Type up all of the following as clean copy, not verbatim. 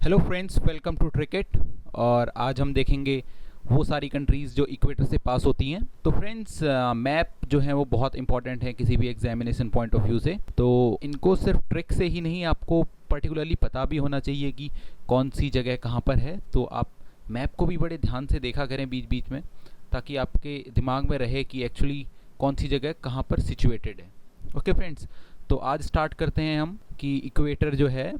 Hello friends, welcome to ट्रिकेट। और आज हम देखेंगे वो सारी कंट्रीज़ जो इक्वेटर से पास होती हैं। तो फ्रेंड्स, मैप जो है वो बहुत इंपॉर्टेंट है किसी भी एग्जामिनेशन पॉइंट ऑफ व्यू से। तो इनको सिर्फ ट्रिक से ही नहीं, आपको पर्टिकुलरली पता भी होना चाहिए कि कौन सी जगह कहाँ पर है। तो आप मैप को भी बड़े ध्यान से देखा करें बीच बीच में, ताकि आपके दिमाग में रहे कि एक्चुअली कौन सी जगह कहाँ पर सिचुएटेड है। ओके फ्रेंड्स, तो आज स्टार्ट करते हैं हम कि इक्वेटर जो है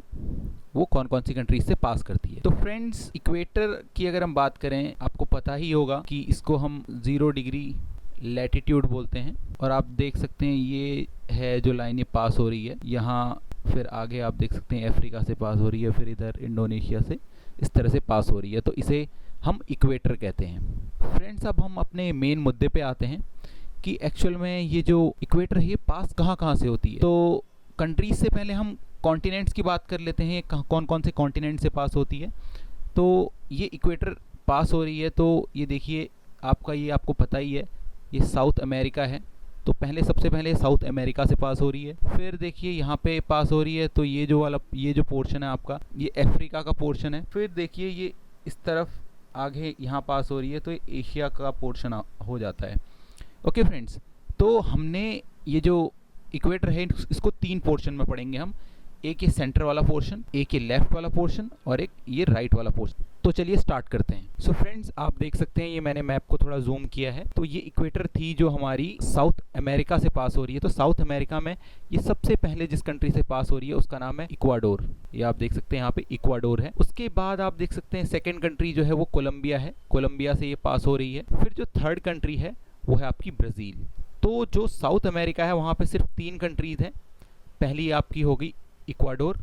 वो कौन कौन सी कंट्रीज से पास करती है। तो फ्रेंड्स, इक्वेटर की अगर हम बात करें, आपको पता ही होगा कि इसको हम 0 डिग्री लैटिट्यूड बोलते हैं। और आप देख सकते हैं ये है जो लाइन ये पास हो रही है यहाँ, फिर आगे आप देख सकते हैं अफ्रीका से पास हो रही है, फिर इधर इंडोनेशिया से इस तरह से पास हो रही है। तो इसे हम इक्वेटर कहते हैं। फ्रेंड्स, अब हम अपने मेन मुद्दे पे आते हैं कि एक्चुअल में ये जो इक्वेटर है ये पास कहाँ कहाँ से होती है। तो कंट्रीज से पहले हम कॉन्टिनेंट्स की बात कर लेते हैं, कौन कौन से कॉन्टिनेंट से पास होती है। तो ये इक्वेटर पास हो रही है, तो ये देखिए ये आपको पता ही है, ये साउथ अमेरिका है। तो सबसे पहले साउथ अमेरिका से पास हो रही है, फिर देखिए यहाँ पे पास हो रही है। तो ये जो पोर्शन है आपका, ये अफ्रीका का पोर्शन है। फिर देखिए ये इस तरफ आगे यहाँ पास हो रही है, तो ये एशिया का पोर्शन हो जाता है। ओके फ्रेंड्स, तो हमने ये जो इक्वेटर है इसको 3 पोर्शन में पढ़ेंगे हम। एक ये सेंटर वाला पोर्शन, एक ये लेफ्ट वाला पोर्शन और एक ये राइट वाला पोर्शन। तो चलिए स्टार्ट करते हैं। सो फ्रेंड्स, आप देख सकते हैं ये मैंने मैप को थोड़ा जूम किया है। तो ये इक्वेटर थी जो हमारी साउथ अमेरिका से पास हो रही है। तो साउथ अमेरिका में ये सबसे पहले जिस कंट्री से पास हो रही है उसका नाम है इक्वाडोर। ये आप देख सकते हैं यहाँ पे इक्वाडोर है। उसके बाद आप देख सकते हैं सेकेंड कंट्री जो है वो कोलंबिया है। कोलंबिया से ये पास हो रही है। फिर जो थर्ड कंट्री है वो है आपकी ब्राज़ील। तो जो साउथ अमेरिका है वहाँ पे सिर्फ 3 कंट्रीज़ हैं। पहली आपकी होगी इक्वाडोर,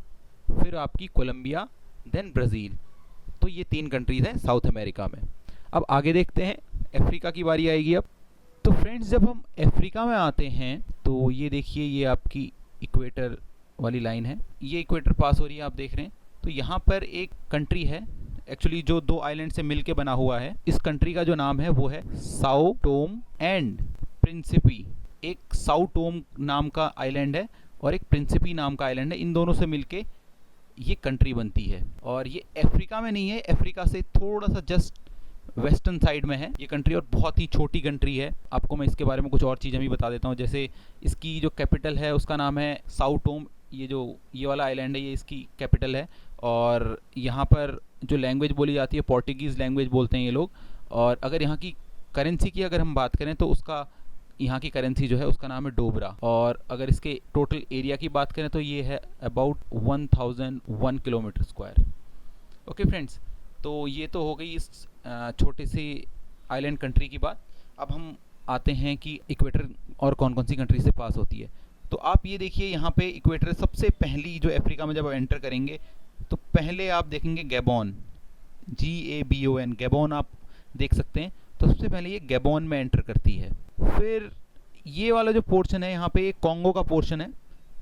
फिर आपकी कोलंबिया, देन ब्राज़ील। तो ये 3 कंट्रीज़ हैं साउथ अमेरिका में। अब आगे देखते हैं, अफ्रीका की बारी आएगी अब। तो फ्रेंड्स, जब हम अफ्रीका में आते हैं तो ये देखिए ये आपकी इक्वेटर वाली लाइन है, ये इक्वेटर पास हो रही है, आप देख रहे हैं। तो यहाँ पर एक कंट्री है एक्चुअली जो 2 आइलैंड से मिलके बना हुआ है। इस कंट्री का जो नाम है वो है साओ टोम एंड प्रिंसिपी। एक साओ टोम नाम का आइलैंड है और एक प्रिंसिपी नाम का आइलैंड है। इन दोनों से मिलके ये कंट्री बनती है। और ये अफ्रीका में नहीं है, अफ्रीका से थोड़ा सा जस्ट वेस्टर्न साइड में है ये कंट्री, और बहुत ही छोटी कंट्री है। आपको मैं इसके बारे में कुछ और चीज़ें भी बता देता हूँ। जैसे इसकी जो कैपिटल है उसका नाम है साओ टोम। ये वाला आइलैंड है, ये इसकी कैपिटल है। और यहाँ पर जो लैंग्वेज बोली जाती है पोर्टुगीज़ लैंग्वेज बोलते हैं ये लोग। और अगर यहाँ की करेंसी की अगर हम बात करें तो उसका यहाँ की करेंसी जो है उसका नाम है डोबरा। और अगर इसके टोटल एरिया की बात करें तो ये है about 1001 kilometre square. Okay friends, तो ये तो हो गई इस छोटे से आइलैंड कंट्री की बात। अब हम आते हैं कि इक्वेटर और कौन कौन सी कंट्री से पास होती है। तो आप ये देखिए यहाँ पे इक्वेटर सबसे पहली जो अफ्रीका में जब आप एंटर करेंगे तो पहले आप देखेंगे गैबोन, GABON, गैबोन आप देख सकते हैं। तो सबसे पहले ये गैबोन में एंटर करती है। फिर ये वाला जो पोर्शन है यहाँ पे, ये कॉन्गो का पोर्शन है,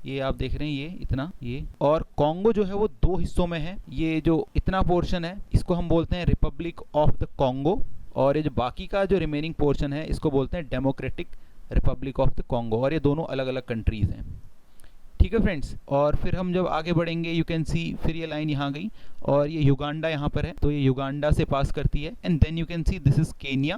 ये आप देख रहे हैं ये इतना, ये और कॉन्गो जो है वो 2 हिस्सों में है। ये जो इतना पोर्शन है इसको हम बोलते हैं रिपब्लिक ऑफ द कॉन्गो, और ये जो बाकी का जो रिमेनिंग पोर्शन है इसको बोलते हैं democratic Republic of the Congo. और ये दोनों अलग अलग कंट्रीज़ हैं। ठीक है फ्रेंड्स, और फिर हम जब आगे बढ़ेंगे यू कैन सी, फिर ये लाइन यहाँ गई और ये युगांडा यहाँ पर है। तो ये युगांडा से पास करती है। And then you can see this is Kenya.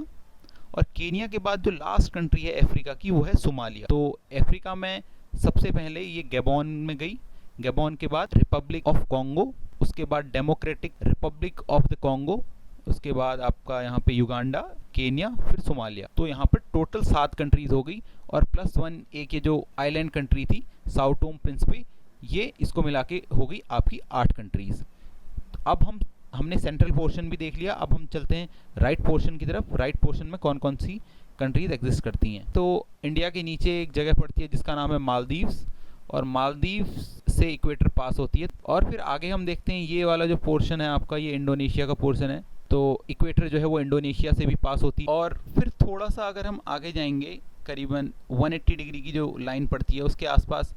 और केनिया के बाद जो लास्ट कंट्री है अफ्रीका की वो है सोमालिया। तो अफ्रीका में सबसे पहले ये गैबोन में गई, गैबोन के बाद रिपब्लिक ऑफ कॉन्गो, उसके बाद democratic Republic of the Congo, उसके बाद आपका यहाँ पे युगांडा, केनिया, फिर सोमालिया। तो यहाँ पर टोटल 7 कंट्रीज़ हो गई, और +1 एक ये जो आइलैंड कंट्री थी साओ टोम प्रिंसिपी, ये इसको मिला के हो गई आपकी 8 कंट्रीज़। अब हमने सेंट्रल पोर्शन भी देख लिया। अब हम चलते हैं राइट पोर्शन की तरफ। राइट पोर्शन में कौन कौन सी कंट्रीज एग्जिस्ट करती हैं। तो इंडिया के नीचे एक जगह पड़ती है जिसका नाम है मालदीव्स, और मालदीव्स से इक्वेटर पास होती है। और फिर आगे हम देखते हैं ये वाला जो पोर्शन है आपका, ये इंडोनेशिया का पोर्शन है। तो इक्वेटर जो है वो इंडोनेशिया से भी पास होती है। और फिर थोड़ा सा अगर हम आगे जाएंगे, करीबन 180 डिग्री की जो लाइन पड़ती है उसके आसपास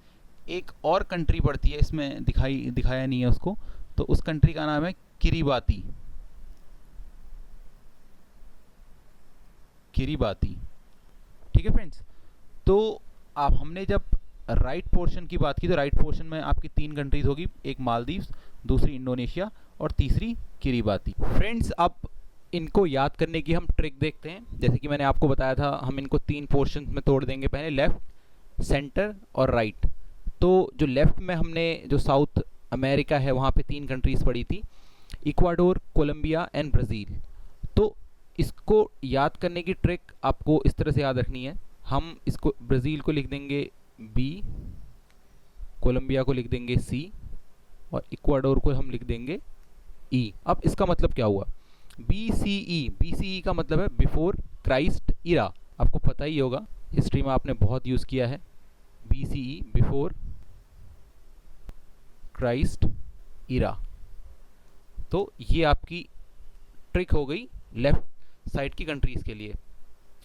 एक और कंट्री पड़ती है, इसमें दिखाया नहीं है उसको। तो उस कंट्री का नाम है किरिबाती। ठीक है फ्रेंड्स, तो हमने जब राइट पोर्शन की बात की तो राइट पोर्शन में आपकी 3 कंट्रीज होगी, एक मालदीव्स, दूसरी इंडोनेशिया और तीसरी किरीबाती। फ्रेंड्स, अब इनको याद करने की हम ट्रिक देखते हैं। जैसे कि मैंने आपको बताया था, हम इनको 3 पोर्शन में तोड़ देंगे, पहले लेफ़्ट, सेंटर और राइट। तो जो लेफ़्ट में हमने जो साउथ अमेरिका है वहाँ पे 3 कंट्रीज़ पड़ी थी, इक्वाडोर, कोलंबिया एंड ब्राज़ील। तो इसको याद करने की ट्रिक आपको इस तरह से याद रखनी है। हम इसको ब्राज़ील को लिख देंगे बी, कोलंबिया को लिख देंगे सी और इक्वाडोर को हम लिख देंगे ई। अब इसका मतलब क्या हुआ? BCE, BCE का मतलब है बिफोर क्राइस्ट इरा। आपको पता ही होगा, हिस्ट्री में आपने बहुत यूज़ किया है BCE, बिफोर क्राइस्ट इरा। तो ये आपकी ट्रिक हो गई लेफ्ट साइड की कंट्रीज़ के लिए।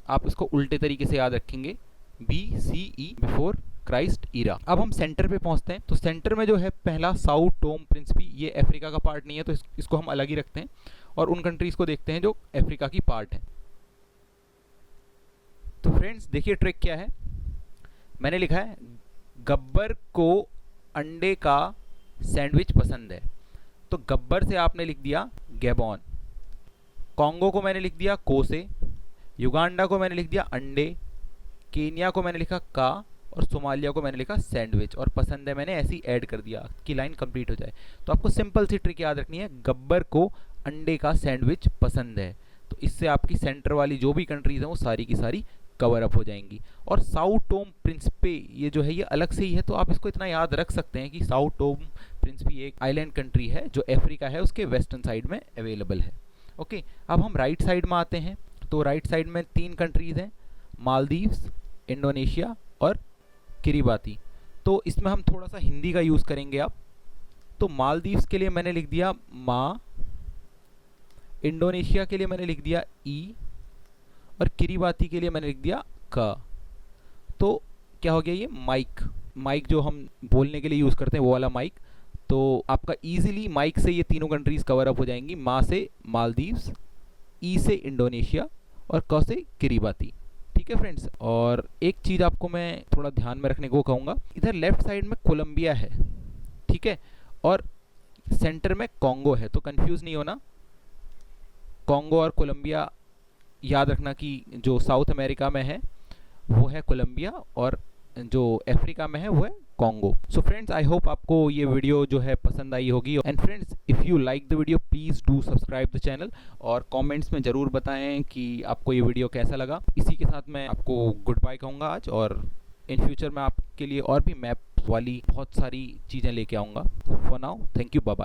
आप इसको उल्टे तरीके से याद रखेंगे, BCE, बिफोर क्राइस्ट इरा। अब हम सेंटर पे पहुंचते हैं। तो सेंटर में जो है पहला साउ टोम प्रिंसिपी, ये अफ्रीका का पार्ट नहीं है, तो इसको हम अलग ही रखते हैं और उन कंट्रीज़ को देखते हैं जो अफ्रीका की पार्ट है। तो फ्रेंड्स देखिए ट्रिक क्या है। मैंने लिखा है गब्बर को अंडे का सैंडविच पसंद है। तो गब्बर से आपने लिख दिया गैबॉन, कॉन्गो को मैंने लिख दिया को से, युगांडा को मैंने लिख दिया अंडे, केनिया को मैंने लिखा का और सोमालिया को मैंने लिखा सैंडविच और पसंद है मैंने ऐसी ऐड कर दिया कि लाइन कंप्लीट हो जाए। तो आपको सिंपल सी ट्रिक याद रखनी है, गब्बर को अंडे का सैंडविच पसंद है। तो इससे आपकी सेंटर वाली जो भी कंट्रीज़ हैं वो सारी की सारी कवर अप हो जाएंगी। और साउ टोम प्रिंसिपे ये जो है ये अलग से ही है, तो आप इसको इतना याद रख सकते हैं कि साउ टोम प्रिंसिपी एक आइलैंड कंट्री है जो अफ्रीका है उसके वेस्टर्न साइड में अवेलेबल है। ओके, अब हम राइट साइड में आते हैं। तो राइट साइड में 3 कंट्रीज़ हैं, मालदीव्स, इंडोनेशिया और किरीबाती। तो इसमें हम थोड़ा सा हिंदी का यूज़ करेंगे अब। तो मालदीव्स के लिए मैंने लिख दिया मा, इंडोनेशिया के लिए मैंने लिख दिया ई और किरीबाती के लिए मैंने लिख दिया का। तो क्या हो गया ये माइक, माइक जो हम बोलने के लिए यूज़ करते हैं वो वाला माइक। तो आपका ईजिली माइक से ये तीनों कंट्रीज़ कवर अप हो जाएंगी, मा से मालदीव्स, ई से इंडोनेशिया और क से किरीबाती। ठीक है फ्रेंड्स, और एक चीज़ आपको मैं थोड़ा ध्यान में रखने को कहूँगा, इधर लेफ्ट साइड में कोलंबिया है, ठीक है, और सेंटर में कॉन्गो है। तो कंफ्यूज नहीं होना, कॉन्गो और कोलंबिया याद रखना कि जो साउथ अमेरिका में है वो है कोलंबिया और जो अफ्रीका में है वो है Congo. So friends, I hope आपको ये वीडियो जो है पसंद आई होगी। And friends, if you like the video please do subscribe the channel और कमेंट्स में ज़रूर बताएं कि आपको ये वीडियो कैसा लगा। इसी के साथ मैं आपको गुड बाय कहूँगा आज, और इन फ्यूचर मैं आपके लिए और भी मैप वाली बहुत सारी चीज़ें लेके आऊँगा। For now, thank you, bye bye.